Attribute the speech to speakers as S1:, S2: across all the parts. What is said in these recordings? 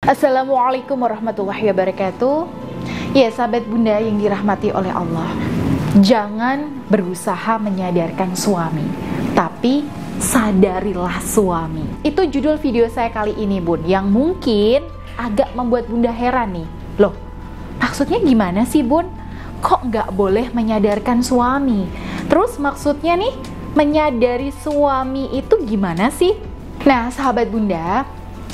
S1: Assalamualaikum warahmatullahi wabarakatuh. Ya sahabat bunda yang dirahmati oleh Allah, jangan berusaha menyadarkan suami, tapi sadarilah suami. Itu judul video saya kali ini bun, yang mungkin agak membuat bunda heran nih. Loh, maksudnya gimana sih bun? Kok nggak boleh menyadarkan suami? Terus maksudnya nih, menyadari suami itu gimana sih? Nah sahabat bunda,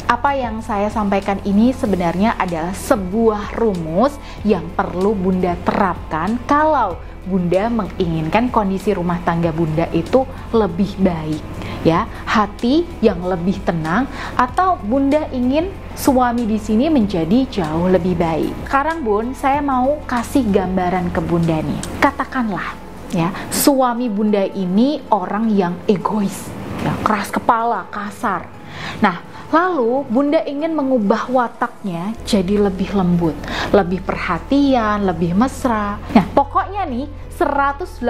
S1: apa yang saya sampaikan ini sebenarnya adalah sebuah rumus yang perlu bunda terapkan kalau bunda menginginkan kondisi rumah tangga bunda itu lebih baik, ya, hati yang lebih tenang, atau bunda ingin suami di sini menjadi jauh lebih baik. Sekarang bun, saya mau kasih gambaran ke bunda nih. Katakanlah, ya, suami bunda ini orang yang egois, ya, keras kepala, kasar. Nah, lalu bunda ingin mengubah wataknya jadi lebih lembut, lebih perhatian, lebih mesra. Nah, pokoknya nih 180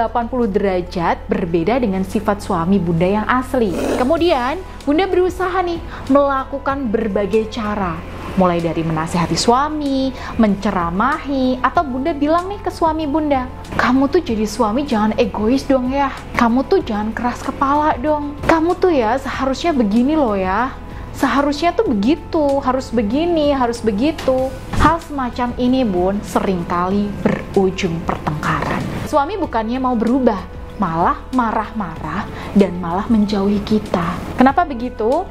S1: derajat berbeda dengan sifat suami bunda yang asli. Kemudian bunda berusaha nih melakukan berbagai cara, mulai dari menasihati suami, menceramahi, atau bunda bilang nih ke suami bunda, kamu tuh jadi suami jangan egois dong ya, kamu tuh jangan keras kepala dong, kamu tuh ya seharusnya begini loh ya, seharusnya tuh begitu, harus begini, harus begitu. Hal semacam ini bun seringkali berujung pertengkaran. Suami bukannya mau berubah, malah marah-marah dan malah menjauhi kita. Kenapa begitu?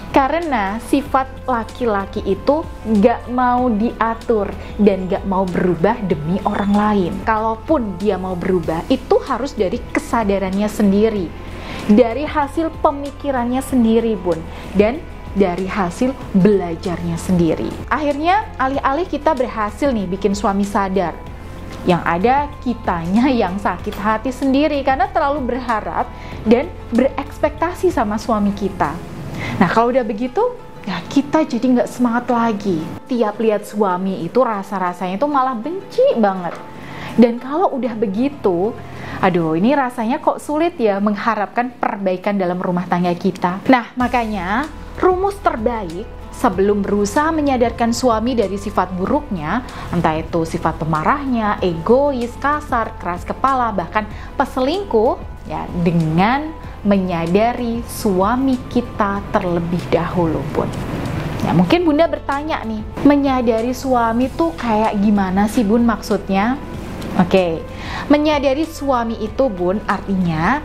S1: Karena sifat laki-laki itu gak mau diatur dan gak mau berubah demi orang lain. Kalaupun dia mau berubah, itu harus dari kesadarannya sendiri, dari hasil pemikirannya sendiri bun, dan dari hasil belajarnya sendiri. Akhirnya alih-alih kita berhasil nih bikin suami sadar, yang ada kitanya yang sakit hati sendiri karena terlalu berharap dan berekspektasi sama suami kita. Nah kalau udah begitu, ya kita jadi nggak semangat lagi. Tiap lihat suami itu rasa-rasanya itu malah benci banget. Dan kalau udah begitu, aduh ini rasanya kok sulit ya mengharapkan perbaikan dalam rumah tangga kita. Nah makanya rumus terbaik sebelum berusaha menyadarkan suami dari sifat buruknya, entah itu sifat pemarahnya, egois, kasar, keras kepala, bahkan peselingkuh, ya, dengan menyadari suami kita terlebih dahulu bun. Ya mungkin bunda bertanya nih, menyadari suami tuh kayak gimana sih bun maksudnya? Oke, menyadari suami itu bun artinya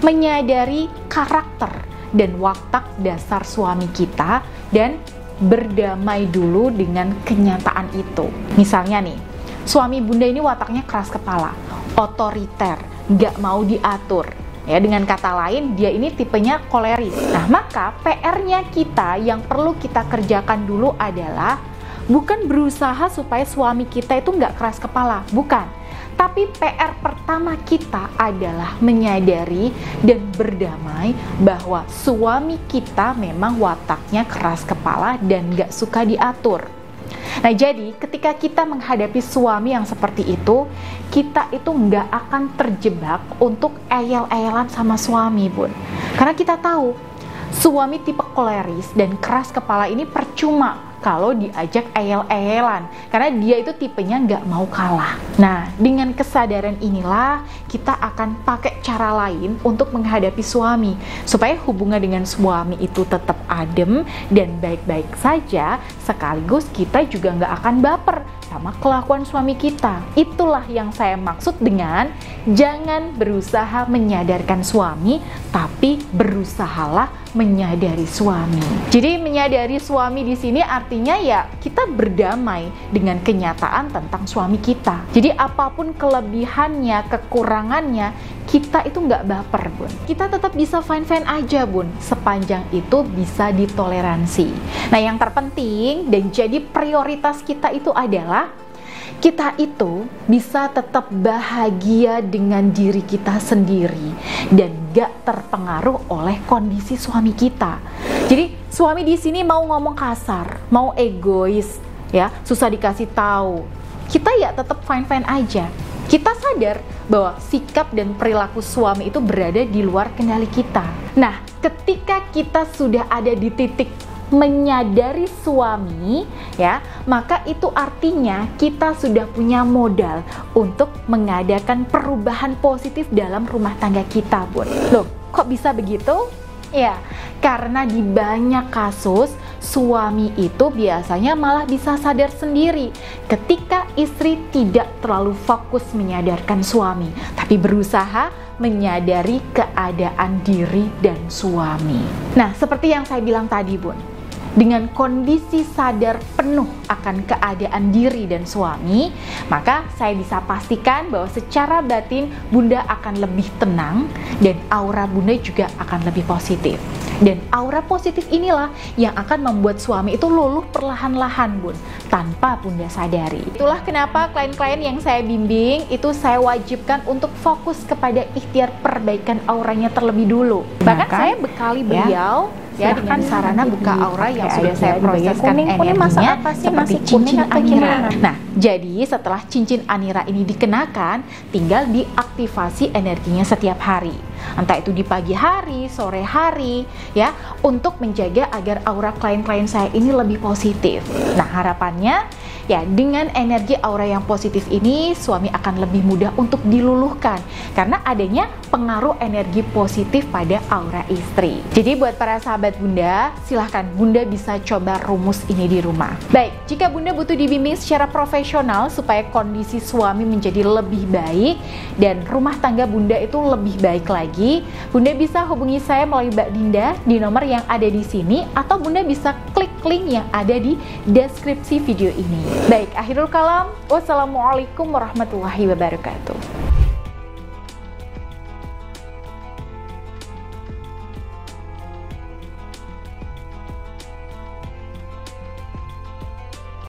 S1: menyadari karakter dan watak dasar suami kita dan berdamai dulu dengan kenyataan itu. Misalnya nih, suami bunda ini wataknya keras kepala, otoriter, gak mau diatur. Ya, dengan kata lain, dia ini tipenya koleris. Nah, maka PR-nya kita yang perlu kita kerjakan dulu adalah bukan berusaha supaya suami kita itu gak keras kepala, bukan. Tapi PR pertama kita adalah menyadari dan berdamai bahwa suami kita memang wataknya keras kepala dan gak suka diatur. Nah jadi ketika kita menghadapi suami yang seperti itu, kita itu nggak akan terjebak untuk eyel-eyelan sama suami bun. Karena kita tahu suami tipe koleris dan keras kepala ini percuma kalau diajak eyel-eyelan, karena dia itu tipenya nggak mau kalah. Nah, dengan kesadaran inilah kita akan pakai cara lain untuk menghadapi suami, supaya hubungan dengan suami itu tetap adem dan baik-baik saja, sekaligus kita juga nggak akan baper sama kelakuan suami kita. Itulah yang saya maksud dengan jangan berusaha menyadarkan suami, tapi berusahalah menyadari suami. Jadi menyadari suami di sini artinya ya kita berdamai dengan kenyataan tentang suami kita. Jadi apapun kelebihannya, kekurangannya, kita itu nggak baper bun. Kita tetap bisa fine-fine aja bun, sepanjang itu bisa ditoleransi. Nah yang terpenting dan jadi prioritas kita itu adalah kita itu bisa tetap bahagia dengan diri kita sendiri dan gak terpengaruh oleh kondisi suami kita. Jadi suami di sini mau ngomong kasar, mau egois, ya susah dikasih tahu, kita ya tetap fine-fine aja. Kita sadar bahwa sikap dan perilaku suami itu berada di luar kendali kita. Nah, ketika kita sudah ada di titik menyadari suami, ya, maka itu artinya kita sudah punya modal untuk mengadakan perubahan positif dalam rumah tangga kita, Bun. Loh, kok bisa begitu? Ya, karena di banyak kasus suami itu biasanya malah bisa sadar sendiri ketika istri tidak terlalu fokus menyadarkan suami, tapi berusaha menyadari keadaan diri dan suami. Nah, seperti yang saya bilang tadi, Bun, dengan kondisi sadar penuh akan keadaan diri dan suami, maka saya bisa pastikan bahwa secara batin Bunda akan lebih tenang dan aura Bunda juga akan lebih positif. Dan aura positif inilah yang akan membuat suami itu luluh perlahan-lahan, Bun, tanpa Bunda sadari. Itulah kenapa klien-klien yang saya bimbing itu saya wajibkan untuk fokus kepada ikhtiar perbaikan auranya terlebih dulu. Bahkan saya bekali beliau ya dengan sarana buka aura yang sudah saya proseskan energinya seperti cincin Anira. Nah, jadi setelah cincin Anira ini dikenakan, tinggal diaktifasi energinya setiap hari. Entah itu di pagi hari, sore hari, ya, untuk menjaga agar aura klien-klien saya ini lebih positif. Nah, harapannya ya dengan energi aura yang positif ini suami akan lebih mudah untuk diluluhkan karena adanya pengaruh energi positif pada aura istri. Jadi buat para sahabat Bunda, silahkan Bunda bisa coba rumus ini di rumah. Baik, jika Bunda butuh dibimbing secara profesional supaya kondisi suami menjadi lebih baik dan rumah tangga Bunda itu lebih baik lagi, Bunda bisa hubungi saya melalui Mbak Dinda di nomor yang ada di sini atau Bunda bisa klik link yang ada di deskripsi video ini. Baik, akhirul kalam. Wassalamualaikum warahmatullahi wabarakatuh.